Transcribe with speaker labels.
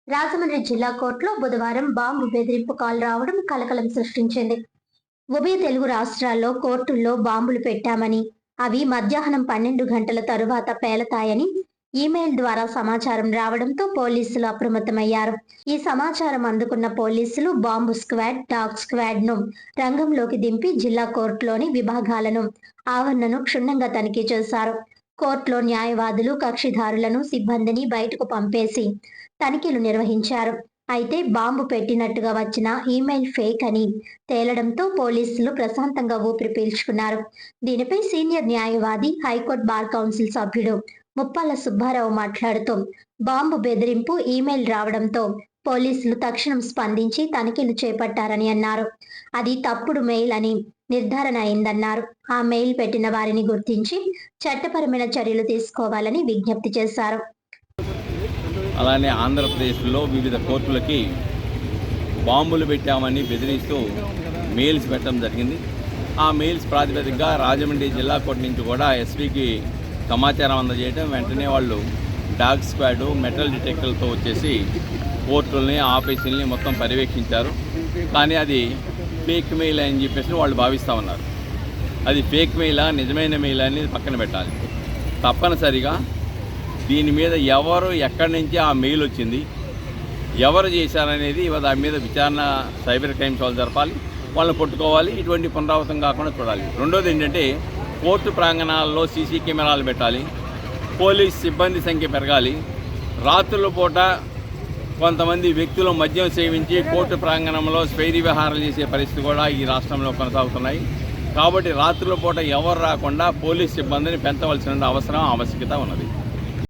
Speaker 1: రాజమండ్రి జిల్లా కోర్టులో బుధవారం బాంబు బెదిరింపు కాల్ రావడం కలకలం సృష్టించింది. ఉభయ తెలుగు రాష్ట్రాల్లో కోర్టుల్లో బాంబులు పెట్టామని, అవి మధ్యాహ్నం 12 గంటల తరువాత పేలతాయని ఈమెయిల్ ద్వారా సమాచారం రావడంతో పోలీసులు అప్రమత్తమయ్యారు. ఈ సమాచారం అందుకున్న పోలీసులు బాంబు స్క్వాడ్, డాగ్ స్క్వాడ్ ను రంగంలోకి దింపి జిల్లా కోర్టులోని విభాగాలను, ఆవరణను క్షుణ్ణంగా తనిఖీ చేశారు. కోర్టులో న్యాయవాదులు, కక్షిదారులను, సిబ్బందిని బయటకు పంపేసి తనిఖీలు నిర్వహించారు. అయితే బాంబు పెట్టినట్టుగా వచ్చిన ఈమెయిల్ ఫేక్ అని తేలడంతో పోలీసులు ప్రశాంతంగా ఊపిరి పీల్చుకున్నారు. దీనిపై సీనియర్ న్యాయవాది, హైకోర్టు బార్ కౌన్సిల్ సభ్యుడు ముప్పాళ్ల సుబ్బారావు మాట్లాడుతూ, బాంబు బెదిరింపు ఈమెయిల్ రావడంతో పోలీసులు తక్షణం స్పందించి తనిఖీలు చేపట్టారని అన్నారు. అది తప్పుడు మెయిల్ అని నిర్ధారణ అయిందన్నారు. ఆ మెయిల్ పెట్టిన వారిని గుర్తించి చట్టపరమైన చర్యలు తీసుకోవాలని విజ్ఞప్తి చేశారు.
Speaker 2: అలానే ఆంధ్రప్రదేశ్లో వివిధ కోర్టులకి బాంబులు పెట్టామని బెదిరిస్తూ మెయిల్స్ పెట్టడం జరిగింది. ఆ మెయిల్స్ ప్రాతిపదికగా రాజమండ్రి జిల్లా కోర్టు నుంచి కూడా ఎస్పీకి సమాచారం అందజేయడం, వెంటనే వాళ్ళు డాగ్ స్క్వాడ్, మెటల్ డిటెక్టర్లతో వచ్చేసి కోర్టుల్ని, ఆఫీసుల్ని మొత్తం పర్యవేక్షించారు. కానీ అది ఫేక్ మెయిల్ అని చెప్పేసి వాళ్ళు భావిస్తూ ఉన్నారు. అది ఫేక్ మెయిలా, నిజమైన మెయిల్ అనేది పక్కన పెట్టాలి. తప్పనిసరిగా దీని మీద ఎవరు, ఎక్కడి నుంచి ఆ మెయిల్ వచ్చింది, ఎవరు చేశారనేది దాని మీద విచారణ సైబర్ క్రైమ్స్ వాళ్ళు జరపాలి, వాళ్ళని పట్టుకోవాలి. ఇటువంటి పునరావృతం కాకుండా చూడాలి. రెండోది ఏంటంటే, కోర్టు ప్రాంగణాల్లో సీసీ కెమెరాలు పెట్టాలి, పోలీస్ సిబ్బంది సంఖ్య పెరగాలి. రాత్రుల పూట కొంతమంది వ్యక్తులు మద్యం సేవించి కోర్టు ప్రాంగణంలో స్వైరీ విహారాలు చేసే పరిస్థితి కూడా ఈ రాష్ట్రంలో కొనసాగుతున్నాయి. కాబట్టి రాత్రుల పూట ఎవరు రాకుండా పోలీస్ సిబ్బందిని పెంచవలసిన ఆవశ్యకత ఉన్నది.